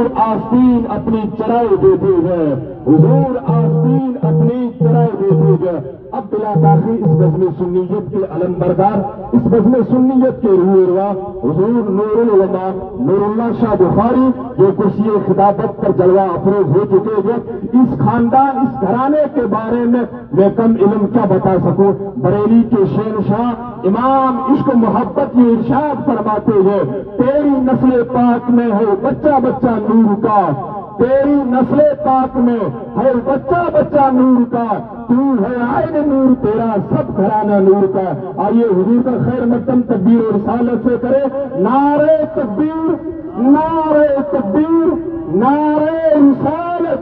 हुजूर आस्तीन अपनी चराई देते हैं, हुजूर आस्तीन अपनी चराई देते हैं। अब बिला ताखीर इस बज़्म सुन्नियत के अलम बरदार, इस बज़्म सुन्नियत के रूहरवा हुजूर नूरुल उलमा नूरुल्लाह शाह बुखारी जो कुर्सी खिताबत पर जलवा अफरोज हो चुके हैं, इस खानदान इस घराने के बारे में मैं कम इल्म क्या बता सकूं। बरेली के शहंशाह इमाम इश्क मोहब्बत ये इरशाद फरमाते हैं, तेरी नस्ल पाक में है बच्चा बच्चा नूर का, तेरी नस्ल पाक में है बच्चा बच्चा नूर का, तू है आइन नूर तेरा सब घराना नूर का। आइए हुजूर का खैर मकदम तकबीर और रिसालत से करे नारे तकबीर, नारे तकबीर, नारे रिसालत,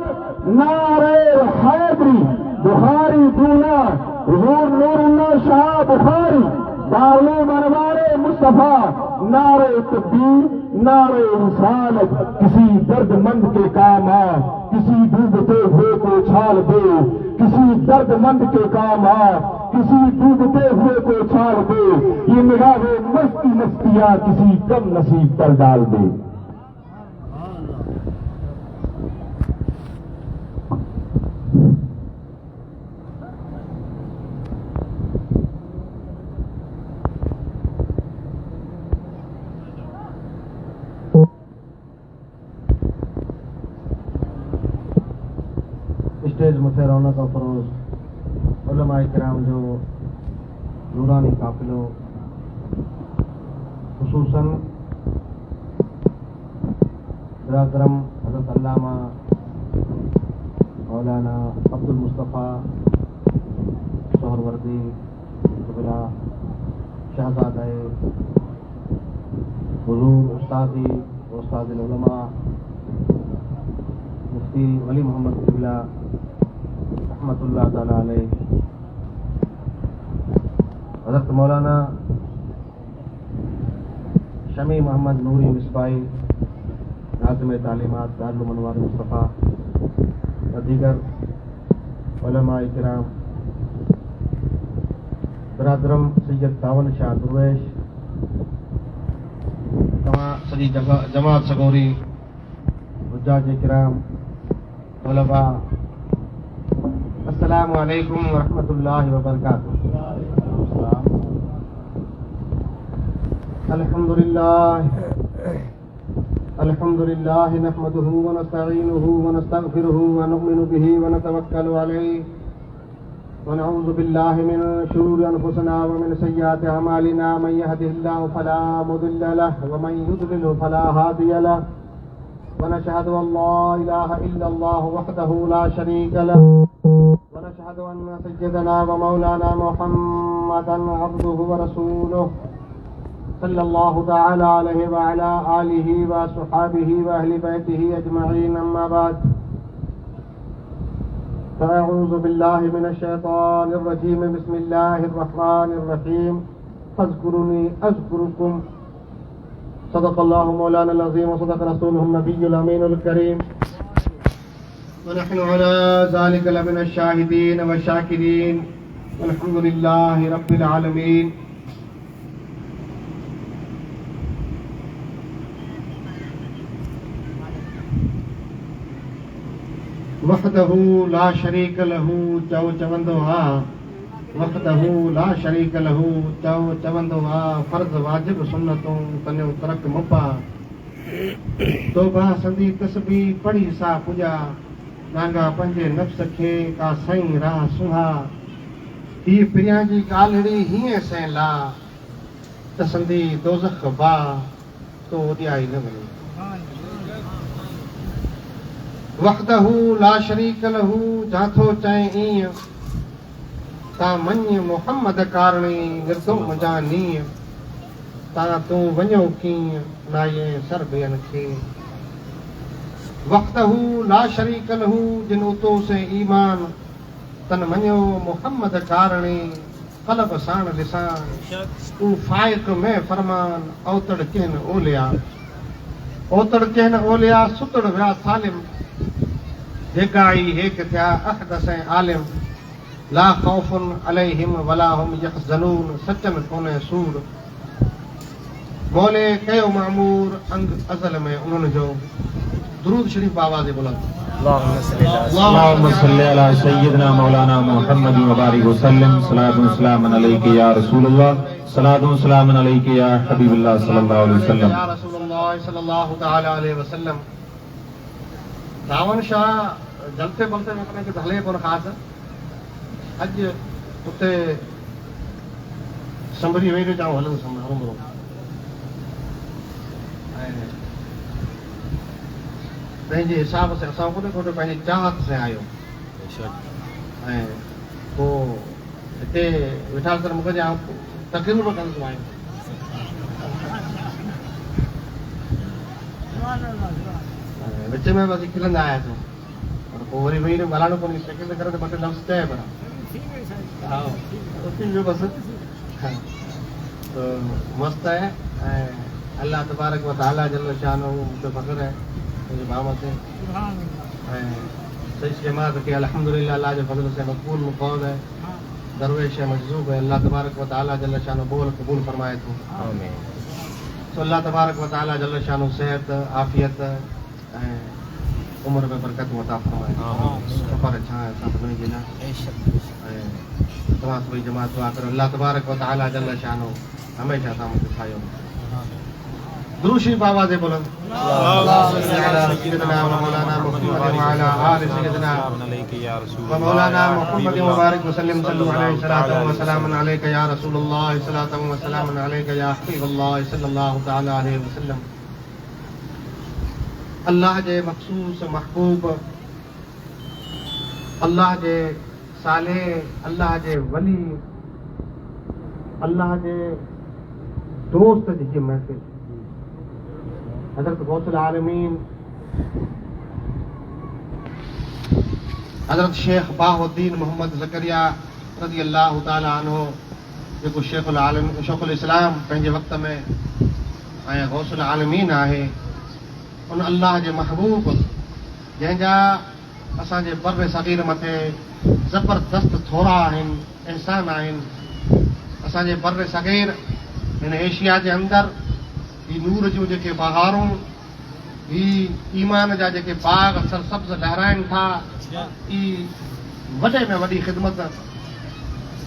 नारे हैदरी। बुखारी दूल्हा हुजूर नूरुल्लाह शाह बुखारी दारुल अनवारे मुस्तफा, नारे तकबीर, नारे रिसालत। किसी दर्दमंद के काम आ, किसी डूबते हुए को छाल दे, किसी दर्दमंद के काम आ, किसी डूबते हुए को छाल दे, ये निगाहे मस्ती मस्तियां किसी कम नसीब पर डाल दे। स्टेज मुझे रौनक और फरोज उलमा इकराम जो नूरानी काफिलों खुसूसन बरादरम हज़रत अल्लामा मौलाना अब्दुल मुस्तफ़ा सोहरवर्दी कबीरा शहजादे हुजूर उस्तादी उस्ताद उलमा मुफ्ती वली मोहम्मद किबला रहमतुल्लाह ताला अलैह, हज़रत मौलाना शमी मोहम्मद नूरी मिसबाई नाज़िम तालीमात दारुल अनवार मुस्तफ़ा व दीगर उलमा इकराम, बरादरम सैयद दावल शाह दुर्वेश, तमाम सॼी जमात सगोरी, हुज्जाज इकराम, तलबा, अस्सलामु अलैकुम व रहमतुल्लाहि व बरकातुहू। अल्हम्दुलिल्लाह नहमदुहु व नस्तईनुहु व नस्तगफिरुहु व नु'मिनु बिही व नतवक्कलु अलैहि व नऊज़ु बिल्लाहि मिन शुरूरि अनफुसिना व मिन सय्यिआति अमालिना मन यहदिहिल्लाहु फला मुदिल्ल लहु व मन युद्लिलहु फला हादिय लहु व नशहदु अन ला इलाहा इल्लल्लाह वहदहु ला शरीका लहु व नशहदु अन्न सय्यदना व मौलाना मुहम्मदन अब्दुहु व रसूलुहु सल्लल्लाहु तआला अलैहि व अला आलिहि व अस्हाबिहि व अहलि बैतिहि अजमईन, अम्मा बाद फ़अऊज़ु बिल्लाहि मिनश शैतानिर रजीम, बिस्मिल्लाहिर रहमानिर रहीम, फ़ज़्कुरूनी अज़्कुरुकुम, सदक़ल्लाहु मौलाना अज़ीम व सदक़ रसूलुहुन नबियुल अमीनुल करीम, व नहनु अला ज़ालिका लमिनश शाहिदीन व शाकिरीन, वल्हम्दुलिल्लाहि रब्बिल आलमीन। वहदहू ला शरीक लहू चओ चवंदो हा, वहदहू ला शरीक लहू चओ चवंदो हा, फर्ज़ वाजिब सुन्नतूं तन्यो तरक मुपा, तोबा संदी तस्बीह पढ़ी सा पुॼा, नांगा पंहिंजे नफ़्स खे का साईं राह सुहा, ही पिरियां जी ॻाल्हिड़ी हीअं सैं ला, त संदी दोज़ख बा तो ओॾियाई न वञे। वहदहू ला शरीक लहू जाथो चए ईअं, ता मञ मुहम्मद कारणी निर्दो मुंहिंजा नीअं, ता तूं वञो कीअं नाये सर ॿियनि खे। वहदहू ला शरीक लहू जिन उतो से ईमान, तन मञो मुहम्मद कारणी कलब साण लिसान, तू फाइक में फरमान औतड़ किन ओलिया, ओतड़ किन ओलिया सुतड़ विया सालिम, जेगाई हेक थिया अहदस ऐं आलिम, ला खौफुन अलैहिम वला हुम यहज़नून, सचन कोन्हे सूर, मौले कयो मामूर अंग अज़ल में उन्हनि जो, दुरूद शरीफ आवाज़ बुलंद। अल्लाहुम्मा सल्ली अला सय्यिदना मौलाना मुहम्मद व बारिक वसल्लम। सलातु व सलामुन अलैका या रसूलल्लाह, सलातु व सलामुन अलैका या हबीबल्लाह सल्लल्लाहु अलैहि वसल्लम। या रसूलल्लाह सल्लल्लाहु तआला अलैहि वसल्लम। रावण शाह जलते बलते में अपने के धले कोन खास अज उते संभरी वेरे जाऊं हलो संभरो पंहिंजे हिसाब से असां को थोड़ो पंहिंजी चाहत से आयो ऐं पोइ हिते वेठा सर मूंखे जा तकरीर बि कंदो आहियां विच में बस खिलंदा आयासीं पर पोइ वरी वेही ॻाल्हाइणो कोन्हे तकरीर करे त ॿ टे लफ़्ज़ चए पर हा उथी वियो बसि तो मस्त है अल्लाह तबारक व तआला जल्ल शानो मुझे फख्र है मुझे बामत है सही जमात के अल्हम्दुलिल्लाह अल्लाह के फजल से मकबूल मुक़ौल है दरवेश है मजज़ूब है अल्लाह तबारक व तआला जल्ल शानो बोल कबूल फरमाए तो आमीन। तो अल्लाह तबारक व तआला जल्ल शानो सेहत आफियत उम्र में बरकत अता फरमाए सफर अच्छा है सब नहीं गिना तमाम सभी जमात दुआ करो अल्लाह तबारक व तआला जल्ल शानो हमेशा सामने दिखायो। दुरूद शरीफ आवाज़ बुलंद। अल्लाहुम्मा सल्ली अला सय्यिदिना व मौलाना मुहम्मद व अला आलि सय्यिदिना व मौलाना मुहम्मद व बारिक वसल्लम सल्लल्लाहु अलैहि व सल्लम अलैका या रसूलल्लाह सल्लल्लाहु व सल्लम अलैका या हबीबल्लाह सल्लल्लाहु तआला अलैहि वसल्लम। अल्लाह जे मखसूस महबूब अल्लाह जे साले अल्लाह जे वली अल्लाह जे दोस्त जी महफिल हज़रत गौसुल आलमीन हज़रत शेख बाहुद्दीन मोहम्मद ज़करिया रज़ी अल्लाह ताला अन्हु जेको शेखुल इस्लाम पंहिंजे वक़्त में ऐं गौसुल आलमीन आहे उन अल्लाह जे महबूब जंहिंजा असांजे बर सग़ीर मथे ज़बरदस्त थोरा आहिनि एहसान आहिनि। असांजे बर सग़ीर हिन एशिया जे अंदरि ही नूर जूं जेके बहारूं ही ईमान जा जेके बाग सरसब्ज़ लहराइनि था ही वॾे में वॾी ख़िदमत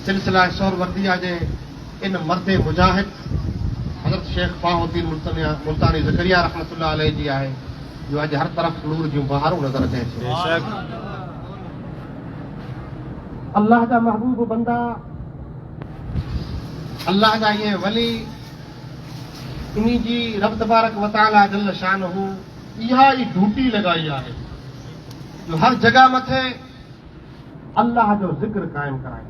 सिलसिला सोहरवर्दिया जे इन मर्दे मुजाहिद हज़रत शेख बाहुद्दीन मुल्तानी ज़करिया रहमतुल्लाह अलैहि जी आहे जो अॼु हर तरफ़ नूर जूं बहारूं नज़र अचे थी। अल्लाह जा महबूब बंदा अल्लाह जा ये वली इन्हीं जी रब तबारक व तआला जल्ल शानहू इहा ई ड्यूटी लगाई आहे जो हर जगह मथे अल्लाह जो जिक्र कायम कराए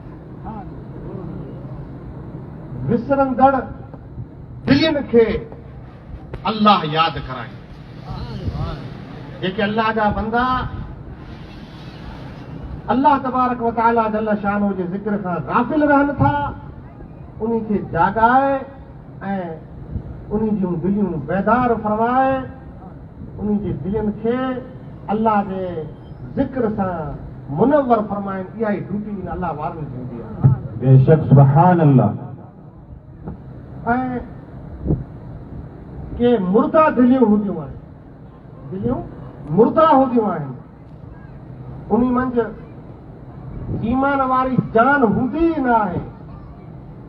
विसरंदड़ दिलियुनि खे अल्लाह याद कराए। जेके अल्लाह जा बंदा अल्लाह तबारक व तआला जल्ल शानहू जे जिक्र खां गाफ़िल रहनि था उन्हीं खे जागाए ऐं उन्हीं जूं दिलियूं बेदार फरमाए उन्हीं जे दिलियुनि खे अल्लाह जे ज़िक्र सां मुनव्वर फरमाइनि इहा ई ड्यूटी अल्लाह वारनि जी हूंदी आहे। बेशक सुभान अल्लाह। ऐं के मुर्दा दिलियूं हूंदियूं आहिनि दिलियूं मुर्दा हूंदियूं आहिनि उन्हीं मंझि ईमान वारी जान हूंदी न आहे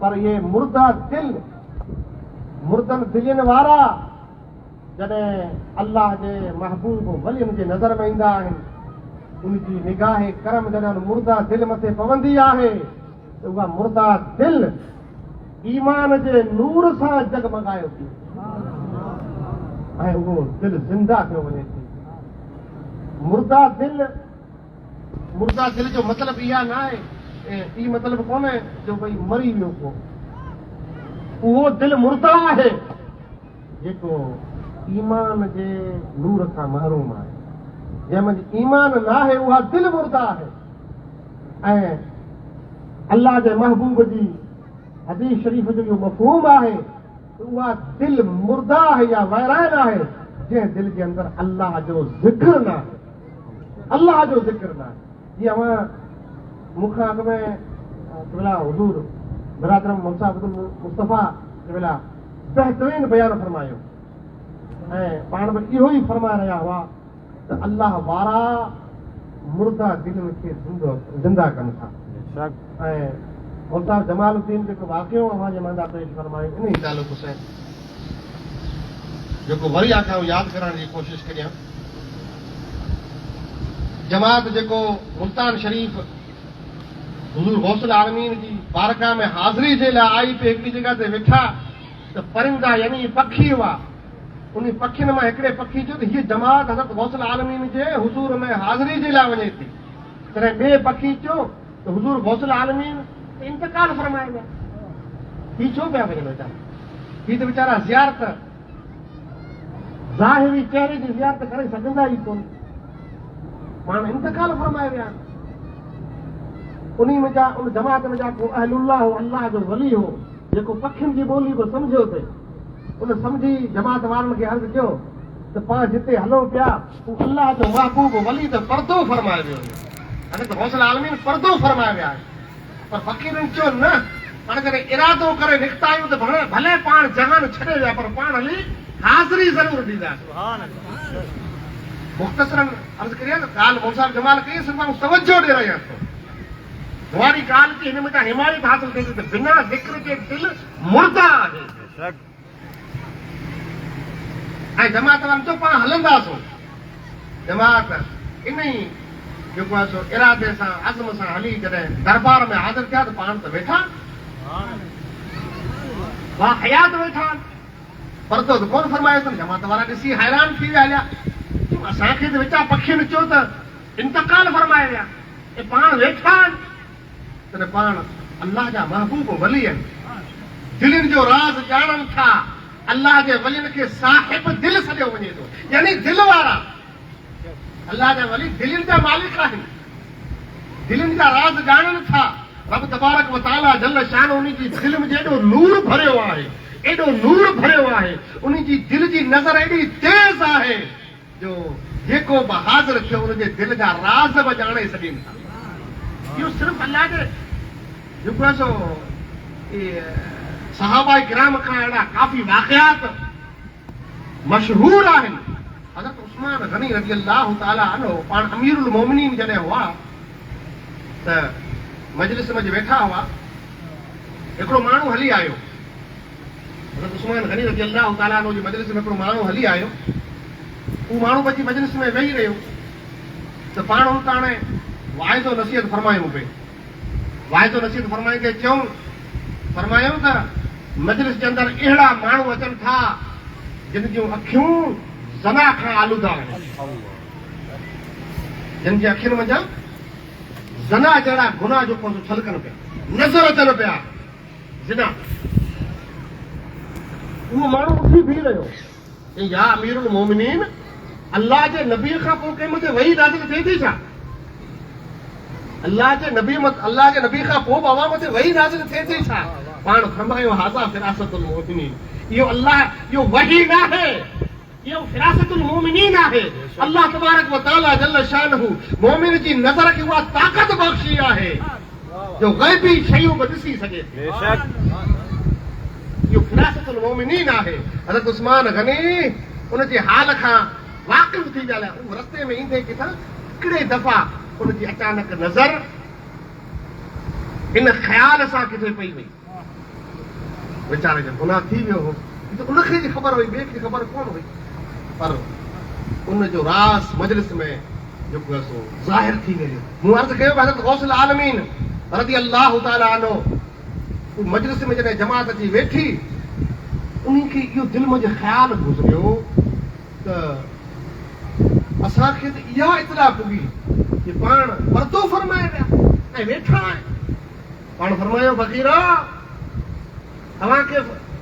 पर ये मुर्दा दिल मुर्दनि दिलियुनि वारा जॾहिं अल्लाह जे महबूब वलियुनि जे नज़र में ईंदा आहिनि उनजी निगाह करम जॾहिं मुर्दा दिल मथे पवंदी आहे त उहा मुर्दा दिल ईमान जे नूर सां जगमगाए थी ऐं उहो दिल ज़िंदा थियो वञे थी। मुर्दा दिल जो मतिलबु इहा न आहे ई मतिलबु कोन्हे जो भई मरी वियो को उहो दिल मुर्दा आहे जेको ईमान जे नूर खां महरूम आहे जंहिंमें ईमान न आहे उहा दिल मुर्दा आहे। ऐं अल्लाह जे महबूब जी हदीस शरीफ़ जो इहो मफ़हूम आहे उहा दिल मुर्दा आहे या वैरान आहे जंहिं दिल जे अंदरि अल्लाह जो ज़िक्र न आहे अल्लाह जो ज़िक्र न आहे। जीअं मां मूंखां अॻ में हुज़ूर बिरादरम मुंसा अब्दुल मुस्तफ़ा बहितरीन बयान फरमायो ऐं पाण बि इहो ई फरमाए रहिया हुआ त अल्लाह वारा मुर्दा दिल खे ज़िंदा कनि था। ऐं मुल्तान जमालुद्दीन जेको वाक़ियो अवां जे मंदा पेश फरमायो इन ई तालुक सां जेको वरी आखां यादि करण जी कोशिश करियां। जमात जेको मुल्तान शरीफ़ हुज़ूर गौसल आलमीन जी बारका में हाज़िरी जे लाइ आई पे हिकिड़ी जॻह ते वेठा त परिंदा यानी पखी हुआ, उन पखियुनि मां हिकिड़े पखी चयो त हीअ जमात हज़रत गौसल आलमीन जे हुज़ूर में हाज़िरी जे लाइ वञे थी। तॾहिं ॿिए पखी चयो त हुज़ूर गौसल आलमीन इंतकाल फरमाए विया, हीअ छो पिया वञनि वीचारा, हीअ त वीचारा ज़ियारत ज़ाहिरी चहिरे जी ज़ियारत करे सघंदा ई कोन, पाण इंतकाल फरमाए विया। उन जमात में जा को अहलुल्लाह हो, अल्लाह जो वली हो, जेको पखियुनि जी ॿोली बि सम्झियो थे, उन सम्झी जमात वारनि खे अर्ज़ु कयो त पाण जिते हलूं पिया हू अल्लाह जो महबूब वली त पर्दो फरमाए वियो, हाणे त गौसल आलमीन पर्दो फरमाए विया। पर फ़क़ीरनि चयो न, पाण कॾहिं इरादो करे निकिता आहियूं त भले पाण जहान छॾे विया पर पाण हली हाज़िरी ज़रूर ॾींदासीं। मुख़्तसरन अर्ज़ु करियां त ॻाल्हि मौलवी साहिब जमाल कई, सिर्फ़ु मां तवजो ॾे रहियां थो। वारी ॻाल्हि की हिन में त हिमायत हासिल थिए थी त बिना ज़िक्र जे दिलि मुर्दा आहे। ऐं जमात वारनि चयो पाण हलंदासीं। जमात इन ई जेको आहे सो इरादे सां अज़म सां हली जॾहिं दरबार में हाज़िर थिया त पाण त वेठा वाह हयात वेठा, पर्दो त कोन फरमायो अथनि। जमात वारा ॾिसी हैरान थी विया हलिया, असांखे त विचा पखियुनि चयो त इंतकाल फरमाए विया, ऐं पाण वेठा आहिनि। तॾहिं पाण अल्लाह जा महबूब वली आहिनि, दिलनि जो राज़ ॼाणनि था। अल्लाह जे वलियुनि खे साहिब दिलि सॼो वञे थो, यानी दिलि वारा। अल्लाह जा वली दिलनि जा मालिक आहिनि, दिलनि जा राज़ ॼाणनि था। रब तबारक व तआला जल शान उन जी दिलि में एॾो नूर भरियो आहे, एॾो नूर भरियो आहे, उन जी दिलि जी नज़र एॾी तेज़ आहे जो जेको बि हाज़िर थियो उनजे दिलि जा राज़ बि ॼाणे सघनि था। इहो सिर्फ़ु अल्लाह जे जेको आहे सो सहाबा किराम खां अहिड़ा काफ़ी वाक़ियात मशहूर आहिनि। हज़रत उस्मान गनी रज़ी अल्लाह ताला अन्हु पाण अमीरुल मोमिनीन जॾहिं हुआ त मजलिस में वेठा हुआ, हिकिड़ो माण्हू हली आयो। हज़रत उस्मान गनी रज़ी अल्लाह ताला अन्हु जी मजलिस में हिकिड़ो माण्हू हली आयो। हू माण्हू बची मजलिस में वेही रहियो त पाण हुन ताणे वाइदो नसीहत फरमायूं पे, वाइदो नसीहत फरमाए के चयूं फरमायूं त मजलिस जे अंदरि अहिड़ा माण्हू अचनि था जिन जूं अखियूं ज़ना खां आलूदा आहिनि, जिन जी अखियुनि मंझां ज़ना जहिड़ा गुनाह जो कोन छलकनि पिया, नज़र अचनि पिया ज़िना। उहो माण्हू उथी बीह रहियो, या अमीरुल मोमिनीन, अल्लाह जे नबीअ खां पोइ कंहिं मूंखे वही नाज़िल थिए थी छा? अल्लाह जे नबी खां पोइ बाबा मूंखे वही नाज़िल थिए थी छा? पाण फरमायो हाज़ा फिरासतुल मोमिनीन, इहो अल्लाह इहो वही न आहे, इहो फिरासतुल मोमिनीन आहे। अल्लाह तबारक व तआला जल शानहू मोमिन जी नज़र खे उहा ताक़त बख़्शी आहे जो ग़ैबी शयूं बि ॾिसी सघे थी। इहो फिरासतुल मोमिनीन आहे। हज़रत उस्मान गनी उन जे हाल खां वाक़िफ़ थी विया। रस्ते में ईंदे किथां हिकिड़े दफ़ा उनजी अचानक नज़र इन ख़्याल सां किथे पई वई, वीचारे जो गुनाह थी वियो हो, उनखे जी ख़बर हुई, ॿिए खे ख़बर कोन हुई, पर उनजो राज़ मजलिस में जेको आहे सो ज़ाहिर थी वियो। मूं अर्ज़ु कयो हज़रत गौसल आलमीन रज़ी अल्लाह ताला अन्हु मजलिस में जॾहिं जमात अची वेठी, उनखे इहो दिलि में ख़्याल गुज़रियो त असांखे त इहा इतला पुगी कि पाण पर्दो फरमाए विया ऐं वेठा आहिनि। पाण फरमायो फ़क़ीरा तव्हांखे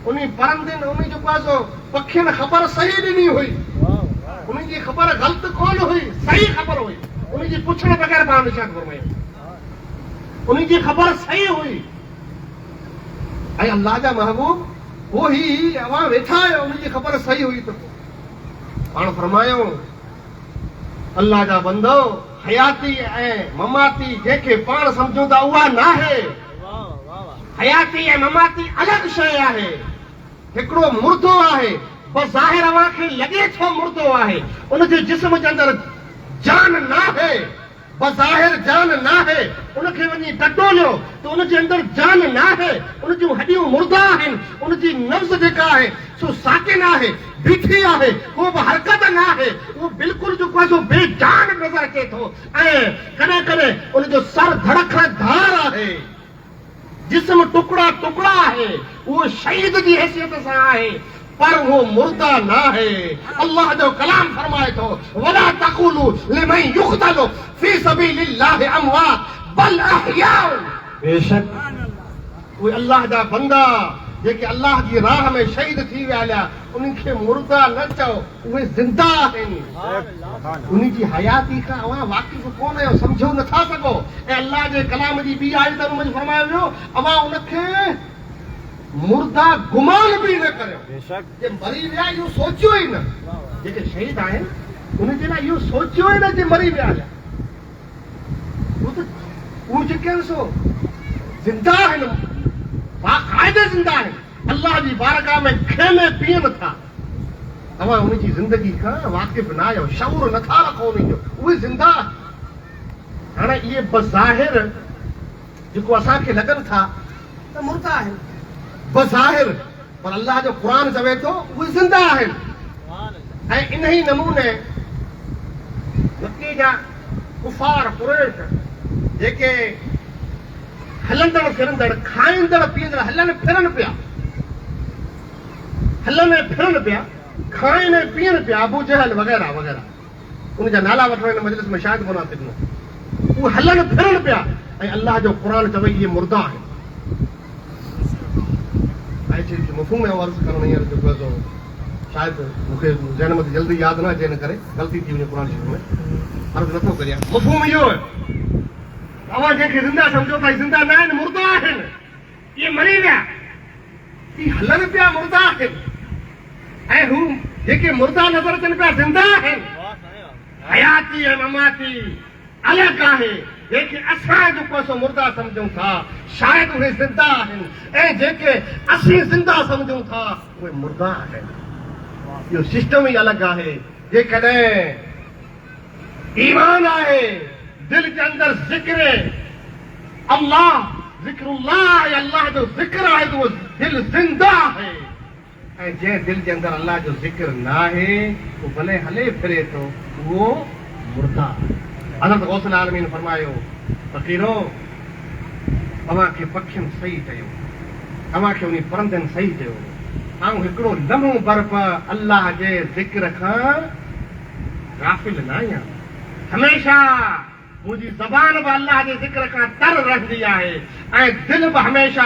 उन परंदिन उन जेको आहे सो पखियुनि ख़बर सही ॾिनी हुई, उनजी ख़बर ग़लति कोन हुई, सही ख़बर हुई, उनजी पुछण बग़ैर पाण निशान फरमायो, उनजी ख़बर सही हुई। ऐं अल्लाह जा महबूब वो ही अवां वेठा आहियो, उनजी ख़बर सही हुई त पाण फरमायो अल्लाह जा बंदो हयाती ऐं ममाती जंहिंखे पाण सम्झूं था उहा न आहे। हयाती ऐं ममाती अलॻि शइ आहे। हिकिड़ो मुर्दो आहे बज़ाहिर अवां खे लॻे थो मुर्दो आहे, उनजे जिस्म जे अंदरि जान न आहे, बज़ाहिर जान न आहे। उनखे वञी टटोलियो त उनजे अंदरि जान न आहे, उन जूं हॾियूं मुर्दा आहिनि, उनजी नब्ज़ जेका आहे सो साकिन आहे, बीठी आहे, को बि हरकत न आहे, उहो बिल्कुलु जेको आहे सो बेजान नज़र अचे थो। ऐं कॾहिं कॾहिं उनजो सर धड़कधार आहे, जिस्म टुकड़ा टुकड़ा आहे, उहो शहीद जी हैसियत सां आहे, पर वो मुर्दा ना है। अल्लाह जो कलाम फरमाए तो वला तक़ूलू लिमन युक़तलु फी सबीलिल्लाहि अमवात बल अहया। बेशक कोई अल्लाह जा बंदा जेके अल्लाह जी राह में शहीद थी विया, उनखे मुर्दा न चओ, उहे ज़िंदा आहिनि। उन जी हयाती खां अवां वाक़िफ़ कोन आहियो, सम्झो नथा सघो। ऐं अल्लाह जे कलाम जी ॿी आयत में फरमायो वियो, अवां उनखे मुर्दा गुमान भी न करियो। बेशक जे मरी विया इहो सोचियो ई न, जेके शहीद आहिनि उनजे लाइ इहो सोचियो ई न जे मरी विया, उहे जेके आहिनि सो ज़िंदा आहिनि, बाक़ाइदे ज़िंदा आहिनि, अल्लाह जी बारगाह में खेमे पीअनि था। तव्हां उनजी ज़िंदगी खां वाक़िफ़ न आहियो, शऊर नथा रखो उनजो, उहे ज़िंदा। हाणे इहे बज़ाहिर जेको असांखे लॻनि था त मुर्दा आहिनि बज़ाहिर, पर अल्लाह जो क़ुरान चवे थो उहे ज़िंदा आहिनि। ऐं इन ई नमूने मक्के जा कुफार कुरैश जेके हलंदड़ फिरंदड़ खाईंदड़ पीअंदड़ हलनि फिरनि पिया, खाइनि पीअनि पिया, अबू जहल वग़ैरह वग़ैरह, उनजा नाला वठण हिन मजलिस में शायदि कोन थियनि, उहे हलनि फिरनि पिया। ऐं अल्लाह जो क़ुरान चवे इहे मुर्दा आहिनि। मफ़हूम में अर्ज़ करणु हींअर जेको आहे सो शायदि मूंखे ज़हन में जल्दी यादि न अचे, हिन करे ग़लती थी वञे क़ुरान शरीफ़ में अर्ज़ नथो करियां। मफ़हूम इहो आहे, तव्हां जंहिंखे ज़िंदा सम्झो था, ज़िंदा न आहिनि, मुर्दा आहिनि। इहे मरी विया, इहे हलनि पिया, मुर्दा आहिनि। ऐं हू जेके मुर्दा नज़र अचनि पिया ज़िंदा आहिनि। हयाती ऐं ममाती अलॻि आहे। जेके असां जेको असां मुर्दा सम्झूं था शायदि उहे ज़िंदा आहिनि, ऐं जेके असीं ज़िंदा सम्झूं था उहे मुर्दा आहिनि। इहो सिस्टम ई अलॻि आहे। जेकॾहिं ईमान आहे, दिलि जे अंदरि ज़िक्र अल्लाह, ज़िक्रुल्लाह, अल्लाह जो ज़िक्र आहे त उहो दिलि ज़िंदा आहे। ऐं जंहिं दिलि जे अंदरि अल्लाह जो ज़िक्र न आहे, उहो भले हले फिरे थो, उहो मुर्दा आहे। हज़रत गौसल आलमीन फरमायो, फ़क़ीरो तव्हांखे पखियुनि सही चयो, तव्हांखे उन परंदनि सही चयो, ऐं हिकिड़ो लम्हो बर्फ़ अल्लाह जे ज़िक्र खां गाफ़िल न आहियां। हमेशा मुंहिंजी ज़बान बि अल्लाह जे ज़िक्र खां तर रहंदी आहे, ऐं दिलि बि हमेशा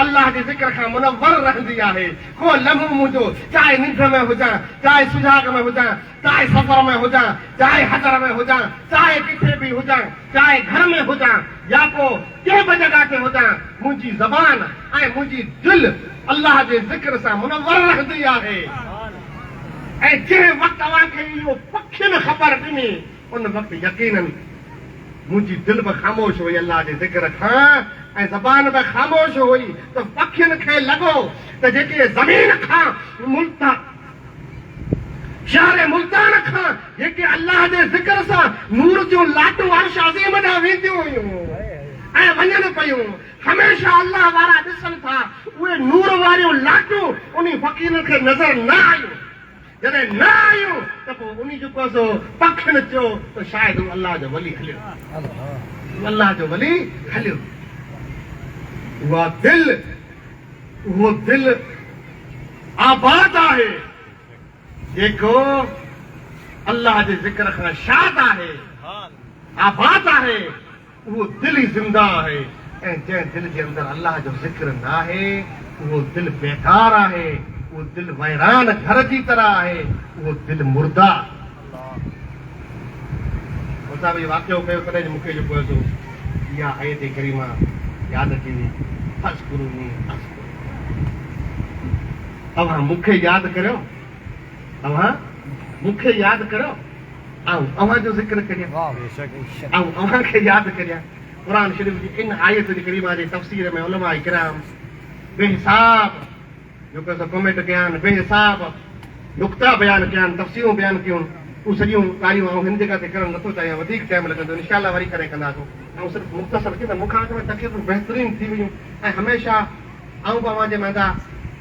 अल्लाह जे ज़िक्र खां मुनव्वर रहंदी आहे। को लम्हो मुंहिंजो चाहे निंड में हुजां, चाहे सुजाग में हुजां, चाहे सफ़र में हुजां, चाहे हज़र में हुजां, चाहे किथे बि हुजां, चाहे घर में हुजां या को कंहिं बि जॻह ते हुजां, मुंहिंजी ज़बान ऐं मुंहिंजी दिलि अल्लाह जे ज़िक्र सां मुनव्वर रहंदी आहे। ऐं जंहिं वक़्तु तव्हांखे इहो पखियुनि ख़बर ॾिनी, उन वक़्तु यकीनन मुंहिंजी दिलि बि ख़ामोश हुई अल्लाह जे ज़िक्र खां, ऐं ज़बान बि ख़ामोश हुई। त पखियुनि खे लॻो त जेके ज़मीन खां शहर मुल्तान खां जेके अल्लाह जे ज़िक्र सां नूर जूं लाटूं अर्श अज़ीम ॾांहुं वेंदियूं हुयूं ऐं वञनि पियूं, हमेशा अल्लाह वारा ॾिसनि था, उहे नूर वारियूं लाटूं उन फ़क़ीर खे नज़र न आयूं। जॾहिं न आयूं त पोइ उन जेको सो पखियुनि चयो त शायदि हू अल्लाह जो वली हलियो, अल्लाह जो वली हलियो। उहो दिलि आबाद आहे जेको अल्लाह जे ज़िक्र खां शाद आहे, आबाद आहे। उहो दिलि ई ज़िंदा आहे। ऐं जंहिं दिलि जे अंदरि अल्लाह जो ज़िक्र न आहे, उहो दिलि बेकार आहे, उहो दिलि वैरान घर जी तरह आहे, उहो दिलि मुर्दा। असां बि वाक़ियो कयो, तॾहिं मूंखे जेको आहे इहा आयत करीमा यादि अची वई, फज़कुरूनी अज़कुरुकुम। तव्हां मूंखे यादि करियो, तव्हां मूंखे यादि करियो, ऐं अव्हां जो ज़िक्र करियां, ऐं अव्हां खे यादि करियां। क़ुरान शरीफ़ जी इन आयत जी करीमा जे तफ़सीर में उलमा इकराम बेहिसाब जेको असां कमेंट कया आहिनि, बेहिसाब नुक़्ता बयानु कया आहिनि, तफ़सीलूं बयानु कयूं, उहे सॼियूं ॻाल्हियूं ऐं हिन जॻह ते करणु नथो चाहियां, वधीक टाइम लॻंदो, इंशाअल्लाह वरी करे कंदासीं। ऐं सिर्फ़ु मुख़्तसर की त मूंखां अॻु में तक़रीबन बहितरीन थी वियूं ऐं हमेशह आऊं बाबा जे मैदा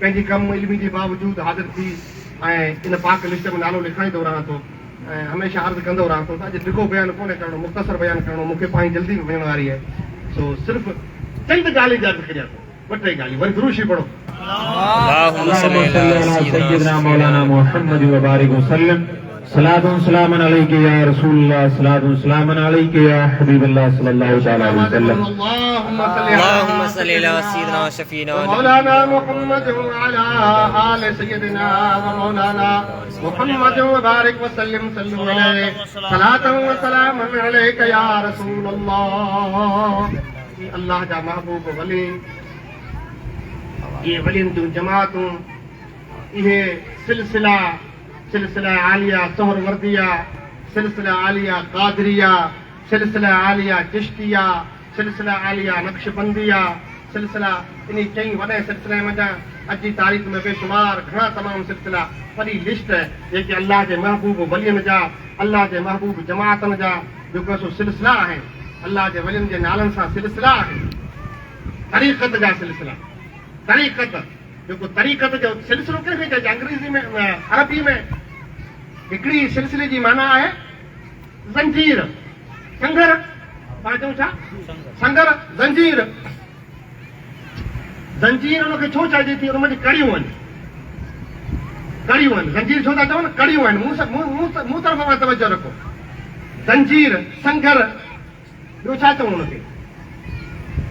पंहिंजी कमु इल्मी जे बावजूदि हाज़िर थी ऐं इन पाक लिस्ट में नालो लिखाईंदो रहां थो ऐं हमेशह अर्ज़ु कंदो रहां थो। अॼु ॾिघो बयानु कोन्हे करिणो, मुख़्तसर बयानु करिणो, मूंखे पाण जल्दी में वेहण वारी आहे। सो सिर्फ़ु चंद ॻाल्हि जा ज़िक्र करियां थो, ॿ टे ॻाल्हियूं, वरी दुरूद पढ़ो। सय्यदना मौलाना मुहम्मद व बारिक वसल्लम। सलातुन सलामुन अलैका या रसूलल्लाह, सलातुन सलामुन अलैका या हबीबल्लाह सल्लल्लाहु अलैहि वसल्लम। अल्लाहुम्मा सल्ली अला सय्यिदिना व शफीना मौलाना मुहम्मद व अला आले सय्यिदिना व मौलाना मुहम्मद व बारिक वसल्लम। सल्लु अलैहि सलातुन व सलामुन अलैका या रसूलल्लाह। अल्लाह जा महबूब वली, ये वलियन जूं जमातूं, इहे सिलसिला आलिया सोहरवर्दिया, सिलसिला आलिया कादरिया, सिलसिला आलिया चिश्तिया, सिलसिला आलिया नक्शबंदिया, सिलसिला इन चई वॾे सिलसिले में अॼु जी तारीख़ में बेशुमार घणा तमामु सिलसिला, वॾी लिस्ट जेके अल्लाह जे महबूब वलियनि जा, अल्लाह जे महबूब जमातनि जा जेको सो सिलसिला आहिनि, अल्लाह जे वलियनि जे नालनि सां सिलसिला आहिनि, तरीक़त जा सिलसिला। तरीक़त जेको तरीक़त जो सिलसिलो कंहिंखे चइजे अंग्रेज़ी में अरबी में हिकिड़ी सिलसिले जी माना आहे ज़ंजीर, संगर, पाण चऊं छा संगर, ज़ंजीर। ज़ंजीर हुनखे छो चइजे थी, हुन में कड़ियूं आहिनि, कड़ियूं आहिनि, ज़ंजीर छो था चवनि, कड़ियूं आहिनि। मूं तरफ़ मां तवजो रखो, ज़ंजीर, संगर, ॿियो छा चऊं हुनखे,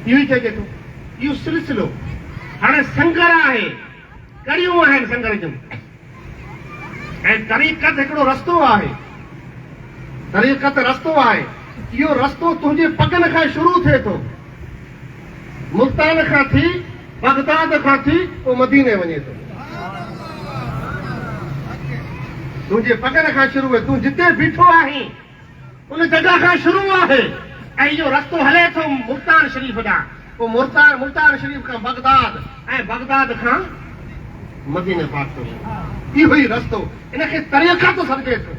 इहो ई चइजे थो, इहो सिलसिलो। हाणे संगर आहे, कड़ियूं आहिनि संगर जूं, ऐं तरीक़त हिकिड़ो रस्तो आहे, तरीक़त रस्तो आहे। इहो रस्तो तुंहिंजे पगनि खां शुरू थिए थो, मुल्तान खां थी, बगदाद खां थी, पोइ मदीने वञे थो। तुंहिंजे पगनि खां शुरू आहे, तूं जिते बीठो आहीं उन जॻह खां शुरू आहे, ऐं इहो रस्तो हले थो मुल्तान शरीफ़ ॾांहुं, पोइ मुल्तान शरीफ़ खां बगदाद, ऐं बगदाद खां मदीने पाक थो। इहो ई रस्तो, इनखे तरीक़त सम्झे थो।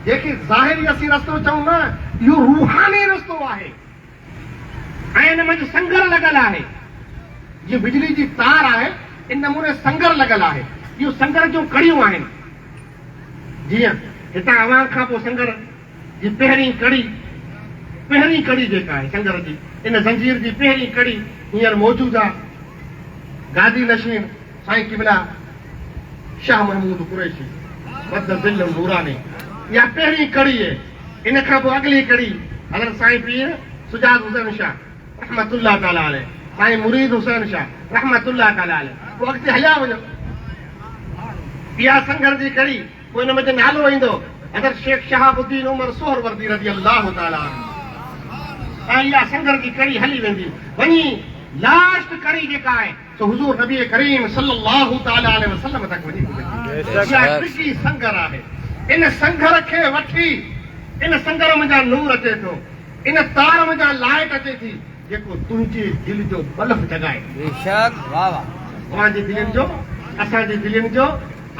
जेके ज़ाहिरी असीं रस्तो चऊं न, इहो रूहानी रस्तो आहे, ऐं इन में संगर लॻल आहे। जीअं बिजली जी तार आहे, इन नमूने संगर लॻल आहे। इहो संगर जूं कड़ियूं आहिनि। जीअं हितां अवां खां पोइ संगर जी पहिरीं कड़ी जेका आहे संगर जी, इन ज़ंजीर जी पहिरीं कड़ी हींअर मौजूदु आहे। गादी नशीन साईं क़िबला शाह महमूद कुरैशी मददिल नूरानी, इहा पहिरीं कड़ी आहे। इन खां पोइ अॻिली कड़ी हज़रत साईं पीर सुजात हुसैन शाह रहमतुल्लाह ताला अलैह, साईं मुरीद हुसैन शाह रहमतुल्लाह ताला अलैह, पोइ अॻिते हलिया वञो। इहा संगर जी कड़ी, पोइ हिन में नालो ईंदो हज़रत शेख शहाबुद्दीन उमर सोहरवर्दी रज़ी अल्लाह ताला अन्हु, ऐं इहा संगर जी कड़ी हली वेंदी। वञी लास्ट कड़ी जेका आहे सो हुज़ूर नबी करीम सल्लल्लाहु ताला अलैहि वसल्लम तक वञी पुॼंदी। इहा टिकी संगर आहे। इन संगर खे वठी, इन संगर में जा नूर अचे थो, इन तार में जा लाइट अचे थी, जेको तुंहिंजे दिलि जो बल्ब जगाए। बेशक, वाह वाह, तव्हांजी दिलनि जो, असांजी दिलनि जो,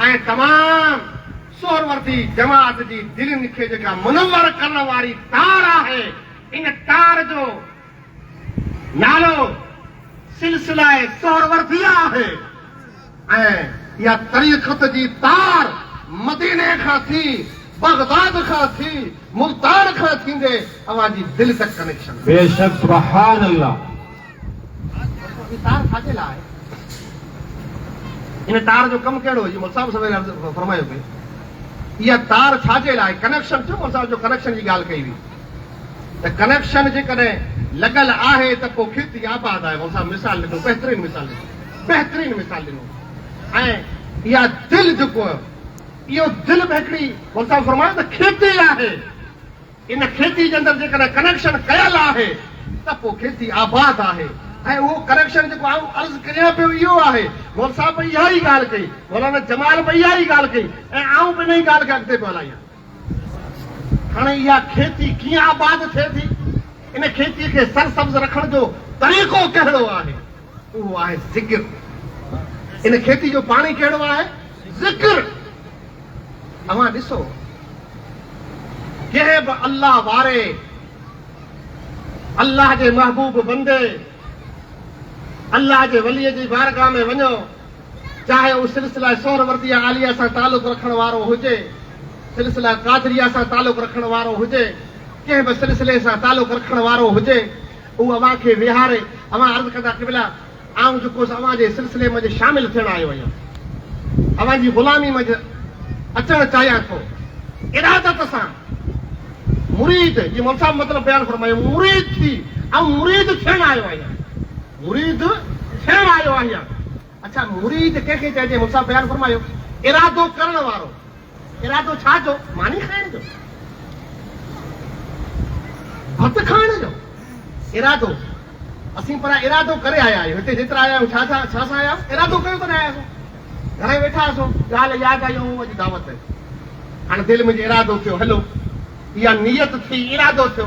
ऐं तमामु सोहरवर्दी जमात जी दिलनि खे जेका मुनव्वर करण वारी तार आहे, इन तार जो नालो सिलसिला सोहरवर्दिया आहे। ऐं इहा तरीक़त जी तार मदीने खां थी, बगदाद खां थी, मुल्तान खां थींदे अवांजी दिलि तक कनेक्शन। बेशक, सुभान अल्लाह। तार छाजे लाइ आहे? इन तार जो कमु कहिड़ो? जी मुल्क साहिब सवेरे फरमायो पिए, इहा तार छाजे लाइ? कनेक्शन थियो, मुल्क साहिब जो कनेक्शन जी ॻाल्हि कई हुई त कनेक्शन जेकॾहिं लॻल आहे त पोइ खेती आबाद आहे। मुल्क साहिब मिसाल ॾिनो, बहितरीन मिसाल ॾिनो। ऐं इहा दिलि जेको इहो दिलि में हिकिड़ी मुल्क साहिब फरमायो त खेती आहे। इन खेती जे अंदरि जेकॾहिं कनेक्शन कयल आहे त पोइ खेती आबाद आहे। ऐं उहो कनेक्शन जेको आऊं अर्ज़ु करियां पियो इहो आहे, मौलवी साहिब इहा ई ॻाल्हि कई, मौलाना जमाल बि इहा ई ॻाल्हि कई, ऐं आऊं बि इन ई ॻाल्हि खे अॻिते पियो हलायां। हाणे इहा खेती कीअं आबाद थिए थी, इन खेतीअ खे सरसब्ज़ रखण जो तरीक़ो कहिड़ो आहे? उहो आहे ज़िक्र। इन खेती जो पाणी कहिड़ो आहे? ज़िक्र। अवां ॾिसो कंहिं बि अल्लाह वारे अल्लाह जे महबूब बंदे अल्लाह जे वलीअ जी बारगाह में वञो, चाहे उहो सिलसिला सोहरवर्दी आलिया सां तालुक रखण वारो हुजे, सिलसिला कादरिया सां तालुक रखण वारो हुजे, कंहिं बि सिलसिले सां तालुक रखण वारो हुजे, उहो अव्हां खे विहारे अव्हां अर्ज़ु कंदा कि भला आउं जेको अव्हां जे सिलसिले में शामिल थियण आयो आहियां, अव्हां जी ग़ुलामी में अचणु चाहियां थो, इरादत सां मुरीद जी मौला साहब मतिलबु बयानु फरमायो, मुरीद थी ऐं मुरीद थियण आयो आहियां, मुरीद थियण आयो आहियां। अच्छा, मुरीद कंहिंखे चइजे? मौला साहब बयानु फरमायो, इरादो करण वारो। इरादो छा जो? मानी खाइण जो, भत खाइण जो इरादो। असीं पर इरादो करे आया आहियूं, हिते जेतिरा आया आहियूं छा सां आया आहियूं? इरादो कयो कोन आया आहियूं, घणे वेठा हुआसीं, ॻाल्हि यादि आई अॼु दावत, हाणे दिलि में इरादो थियो, हलो इहा नियत थी, इरादो थियो,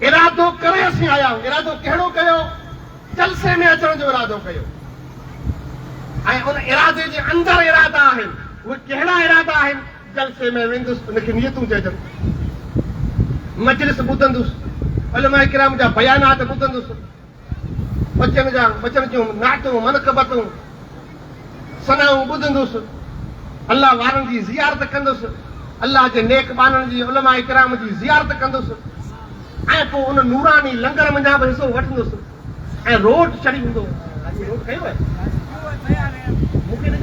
इरादो करे असीं आया आहियूं। इरादो कहिड़ो कयो? जलसे में अचण जो इरादो कयो, ऐं उन इरादे जे अंदरि इरादा आहिनि। उहे कहिड़ा इरादा आहिनि? जलसे में वेंदुसि, उनखे नियतूं चइजनि, मजलिस ॿुधंदुसि, उलमा किराम जा बयानात ॿुधंदुसि, बचन जूं नातूं मनक़बतूं सनाऊं ॿुधंदुसि, अल्लाह वारनि जी ज़ियारत कंदुसि, अल्लाह जे नेक बाननि जी उलमा किराम जी ज़ियारत कंदुसि, ऐं पोइ उन नूरानी लंगर मंझां बि हिसो वठंदुसि, ऐं रोट चढ़ी हूंदो। रोट कयो आहे मूंखे न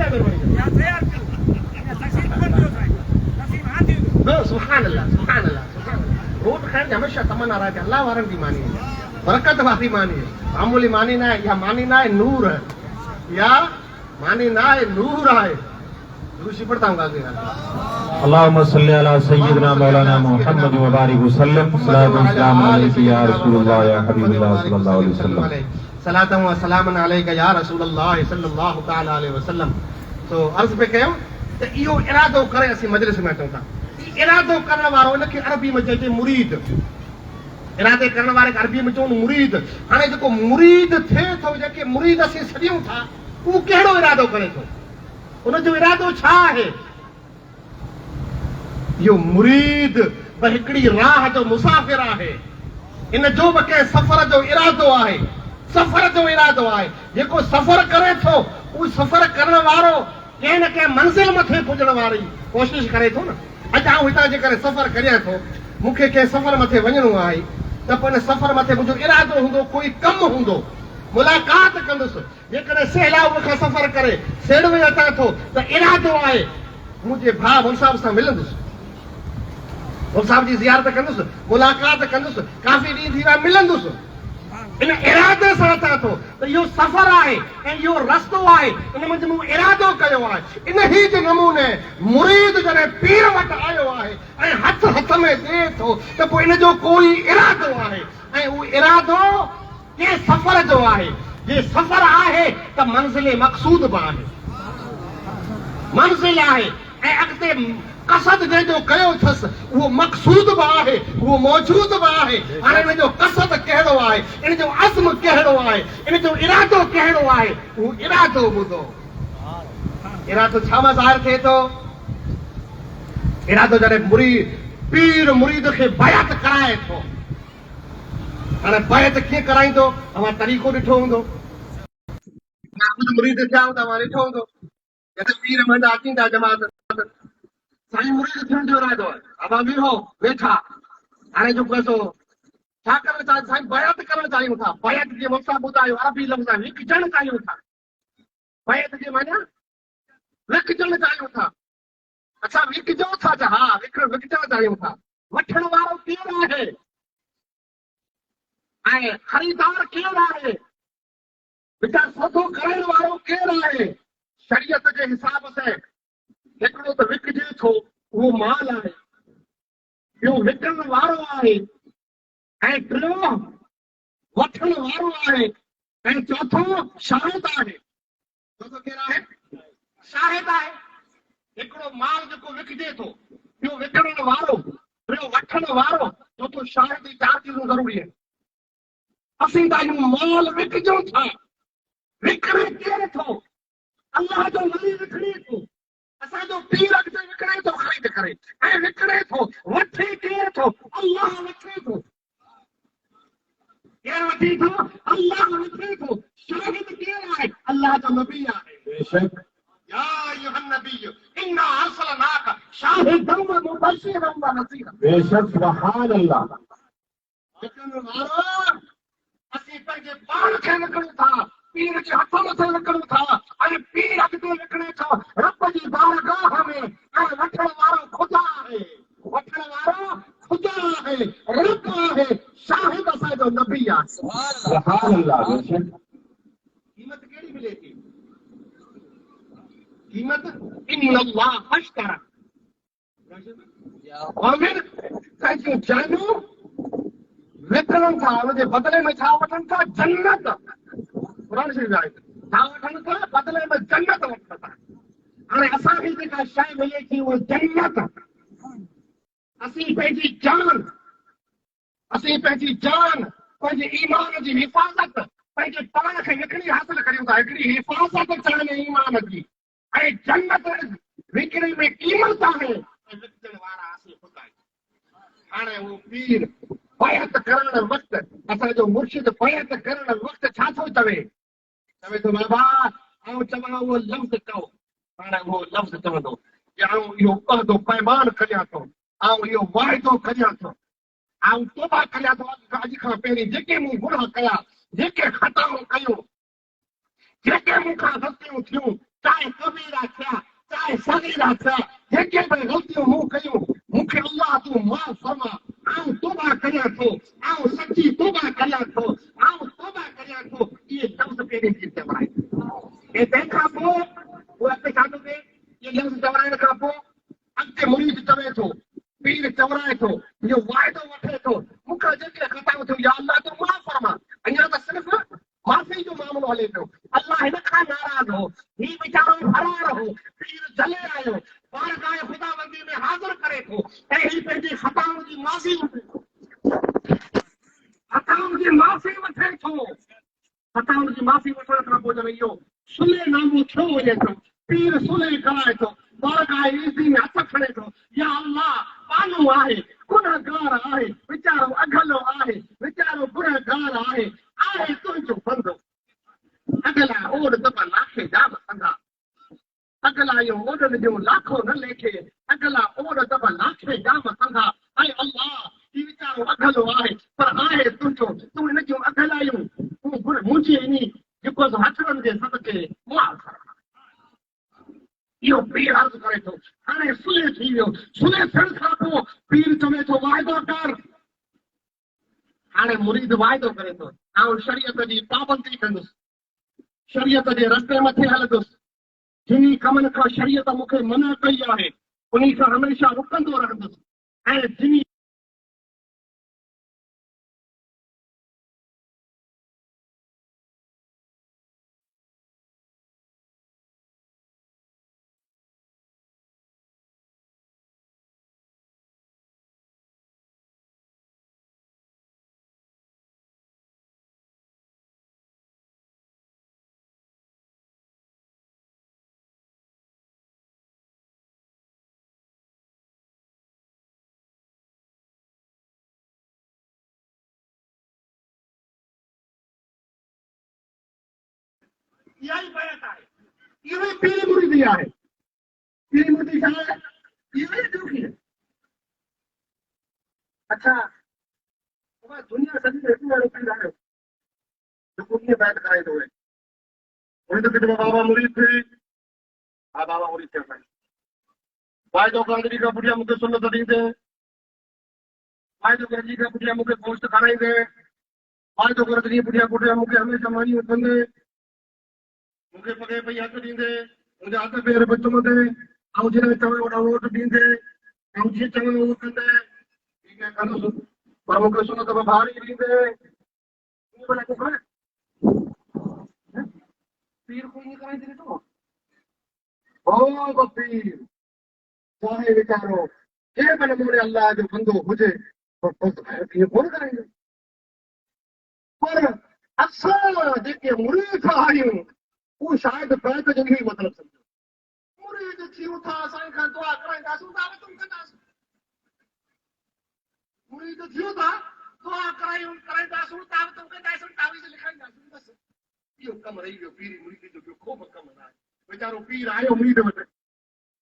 सुभान अल्लाह, सुभान अल्लाह। रोट खाइण जी हमेशह तमन्ना रहे, अल्लाह वारनि जी मानी है, बरकत वारी मानी है, मामूली मानी ना है, इहा मानी ना है, नूर है, इहा मानी ना है, नूर है। दूसरी पढ़ता हूँ गाज़ी अल्लाहुम्मा सल्ली अला सय्यिदना मौलाना मुहम्मद व बारिक वसल्लम, सल्लल्लाहु अलैहि या रसूलुल्लाह या हबीबल्लाह सल्लल्लाहु अलैहि वसल्लम, सलातु व सलामन अलैका या रसूलल्लाह सल्लल्लाहु तआला अलैहि वसल्लम। तो अर्ज़ पे कयो त इहो इरादो करे असीं मजलिस में अचूं था। इरादो करण वारो इनखे अरबी में चइजे मुरीद। इरादे करण वारे खे अरबी में चवनि मुरीद। हाणे जेको मुरीद थिए थो, जेके मुरीद असीं सॾियूं था, उहो कहिड़ो इरादो करे थो? उनजो इरादो छा आहे? इहो मुरीद बि हिकिड़ी राह जो मुसाफ़िर आहे, इन जो बि कंहिं सफ़र जो इरादो आहे, सफ़र जो इरादो आहे। जेको सफ़र करे थो, उहो सफ़र करण वारो कंहिं न कंहिं मंज़िल मथे पुॼण वारी कोशिशि करे थो न। अॼु आउं हितां जे करे सफ़र करियां थो, मूंखे कंहिं सफ़र मथे वञिणो आहे, त पोइ इन सफ़र मथे मुंहिंजो इरादो हूंदो, कोई कमु हूंदो, मुलाक़ात कंदुसि। जेकॾहिं सहिलाब खां सफ़र करे सेड़ में अचां थो त इरादो आहे मुंहिंजे भाउ मुल साहिब सां मिलंदुसि, मुल साहिब जी ज़ियारत कंदुसि, मुलाक़ात कंदुसि, काफ़ी ॾींहं थी विया मिलंदुसि। इन इरादे सां अचां थो त इहो सफ़र आहे ऐं इहो रस्तो आहे, इन में मूं इरादो कयो आहे। इन ई जे नमूने मुरीद जॾहिं पीर वटि आयो आहे ऐं हथ में ॾिए थो, त पोइ इन जो कोई इरादो आहे, ऐं उहो इरादो कंहिं सफ़र जो आहे। जे सफ़र आहे त मंज़िल मक़सूद बि आहे, मंज़िल आहे, ऐं अॻिते कसद जंहिंजो कयो अथसि उहो मक़सूद बि आहे, उहो मौजूद बि आहे। हाणे इन जो कसद कहिड़ो आहे, इन जो अज़्म कहिड़ो आहे, इन जो इरादो कहिड़ो आहे, उहो इरादो ॿुधो। इरादो छा मां ज़ाहिर थिए थो? इरादो जॾहिं पीर मुरीद खे बयात कराए थो। हाणे बयात कीअं कराईंदो? अवां तरीक़ो ॾिठो हूंदो, मां ख़ुदि मुरीद थिया हूंदा, मां ॾिठो हूंदो, जॾहिं पीर मुंहिंजा अचींदा जमात, साईं मुरीद थियण जो इरादो आहे, अवां बीहो वेठा, हाणे जो पैसो छा करणु चाहियो? साईं बयात करणु चाहियूं था। बयात जे मक़सद ॿुधायो, अरबी लफ़्ज़ आहे विकिजणु चाहियूं था। बयात जे माना विकिजणु चाहियूं था। अच्छा, विकिजो था? हा, विकिजणु चाहियूं था। वठण वारो केरु आहे ऐं ख़रीदार केरु आहे? बेटा सौदो करण वारो केरु आहे? शरीयत जे हिसाब सां हिकिड़ो त विकिजे थो, उहो माल आहे, ॿियो विकण वारो आहे, ऐं टियों वठण वारो आहे, ऐं चौथो शाहिद आहे। चौथो केरु आहे? शाहिद आहे। हिकिड़ो माल जेको विकिजे थो, ॿियो विकण वारो, टियों वठण वारो, चौथो शाहिद। चार चीज़ूं ज़रूरी आहिनि। असीं त माल विकिजूं था, विकिणे केरु थो? अल्लाह जो वली विकिणे थो। असांजो पीर अॻिते विकिणे थो ख़रीद करे ऐं विकिणे थो, वठे केरु थो? अल्लाह वठे थो। केरु वठी थो? अल्लाह वठे थो। शाहिद केरु आहे? अल्लाह जो नबी आहे। बेशक या अय्युहन नबी इन्ना अर्सलनाका शाहिदन व मुबश्शिरन व नज़ीरा। बेशक सुभान अल्लाह। लेकिन मारो असीं पंहिंजे पाण खे विकिणूं था, पीर जे हथ मथे विकिणूं था ऐं पीर अॻिते विकिणे थो रब जी बारगाह में। ऐं वठण वारो ख़ुदा आहे, वठण वारो ख़ुदा आहे, रब आहे, शाहिद असांजो नबी आहे। सुभान अल्लाह। बेशक क़ीमत कहिड़ी मिले थी? कीमत इन्नल्लाह अश्तरा आमिर पंहिंजूं जानूं विकिणनि था, हुनजे बदिले में छा वठनि था? जन्नत। क़ुरान शरीफ़ आहे, छा वठनि था? बदिले में जन्नत वठनि था। हाणे असांखे जेका शइ मिले थी उहा जन्नत। असीं पंहिंजी जान पंहिंजे ईमान जी हिफ़ाज़त पंहिंजे पाण खे विकिणी हासिल करियूं था। हिकिड़ी हिफ़ाज़त चाहे ईमान जी ऐं जन्नत विकिणे में क़ीमत आहे ऐं विकिणण वारा असीं ख़ुदा आहियूं। हाणे उहो पीर बयात करण वक़्तु, असांजो मुर्शिद बयात करण वक़्तु छा थो चवे? चवे थो बाबा आऊं चवां उहो लफ़्ज़ चओ। हाणे उहो लफ़्ज़ चवंदो कि आऊं इहो उहिदो पैमान करियां थो, आऊं इहो वाइदो करियां थो, आऊं तौबा करियां थो अॼु खां पहिरीं जेके मूं गुनाह कया, जेके ख़ताऊं कयूं, जेके मूंखां ग़लतियूं थियूं, चाहे कबीरा थिया चाहे सगीरा थिया, जेके बि ग़लतियूं मूं कयूं, मूंखे अल्लाह तूं माफ़ फरमा। आऊं तौबा करियां थो, आऊं सची तौबा करियां थो, आऊं तौबा करियां थो। इहे लफ़्ज़ पहिरीं थी चवराए ऐं तंहिंखां पोइ उहो अॻिते छा थो थिए? इहे लफ़्ज़ चवराइण खां पोइ अॻिते मुरीद चवे थो, पीर चवराए थो, इहो वाइदो वठे थो, मूंखां जेके ख़ताऊं थियूं या अल्लाह तूं माफ़ फरमा। अञा त सिर्फ़ु माफ़ी जो मामलो हले पियो। अल्लाह हिन खां नाराज़ हो, ही वीचारो फरार हो, पीर जले आयो, बारगाह ख़ुदाबंदी में हाज़िर करे थो ऐं ही पंहिंजी ख़ताउनि जी माफ़ी वठे थो, ख़ताउनि जी माफ़ी वठे थो। ख़ताउनि जी माफ़ी वठण खां पोइ जॾहिं इहो सुले नामो थियो वञे थो, पीर सुले कराए थो, बारगाह ईज़ी में हथ खणे थो, या अल्लाह पानो आहे, गुनहगार आहे, वीचारो अघलो आहे, वीचारो गुनहगार आहे, आहे तुंहिंजो बंदो। अगला ओढ़ दफ़ा लाखे जाम संगा, अगला इहो ओढ़नि जो लाखो न लेखे, अगला ओढ़ दफ़ा लाखे जाम संगा। ऐं अल्लाह ही वीचारो अघलो आहे पर आहे तुंहिंजो, तूं हिन जूं अघलायूं तूं मुंहिंजी इन जेको हथनि जे सदके मुआफ़ कर। इहो पीर अर्ज़ु करे थो। हाणे सुले थी वियो, सुले थियण खां पोइ पीर चवे थो वाइदो कर। हाणे मुरीद वाइदो करे थो, आउं शरीयत जी पाबंदी कंदुसि, शरीयत जे रस्ते मथे हलंदुसि, जिन कमनि खां शरीयत मूंखे मना कई आहे उन खां हमेशह रुकंदो रहंदुसि ऐं जिन इहा ई बयात आहे, इहो ई पीर मुरीदी आहे। पीर मुरीदी छा आहे? इहो ई दुखी आहे। अच्छा दुनिया सॼी में हिकु अहिड़ो पीर आहे जेको ईअं बैत कराए थो वञे, उन त किथे बाबा मुरीद थे, हा बाबा मुरीद थे, वाइदो करण खां पुठियां मूंखे सुनत ॾींदे, वाइदो करण खां पुठियां मूंखे पोस्ट खाराईंदे, वाइदो करण जी पुठियां पुठियां मूंखे हमेशह मानी वठंदे, मूंखे पगे पई हथ ॾींदे, मुंहिंजा हथ पेर बि चुमंदे, ऐं जॾहिं चवे ओॾा वोट ॾींदे, ऐं जीअं चवे उहो कंदे, ठीकु आहे कंदुसि, पर मूंखे सुनत में भारी ॾींदे। पीर को ईअं कराईंदे ॾिठो हो पीर चाहे वीचारो कंहिं बि नमूने अल्लाह जो बंदो हुजे ईअं कोन कराईंदो। पर असां जेके मुरीद आहियूं उहो शायदि बैत जो ई मतिलबु सम्झो, मुरीद थियूं था साईं खां दुआ कराईंदासूं दावतूं कंदासूं मुरीद थियूं था दुआ कराईंदासूं दावतूं कंदासूं तावीज़ लिखाईंदासूं बस इहो कमु रही वियो पीरी मुरीद जो ॿियो को बि कमु न आहे वीचारो पीर आयो मुरीद वटि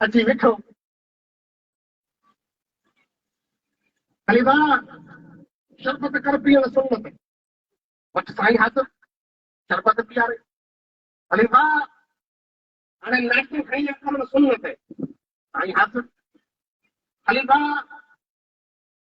अची वेठो ख़लीफ़ा शरबत कर पीअण सुन्नत वटि साईं हथ शरबत पीआरे ख़लीफ़ा हाणे नाश्तो खणी कमु सुन्नत साईं हथ ख़लीफ़ा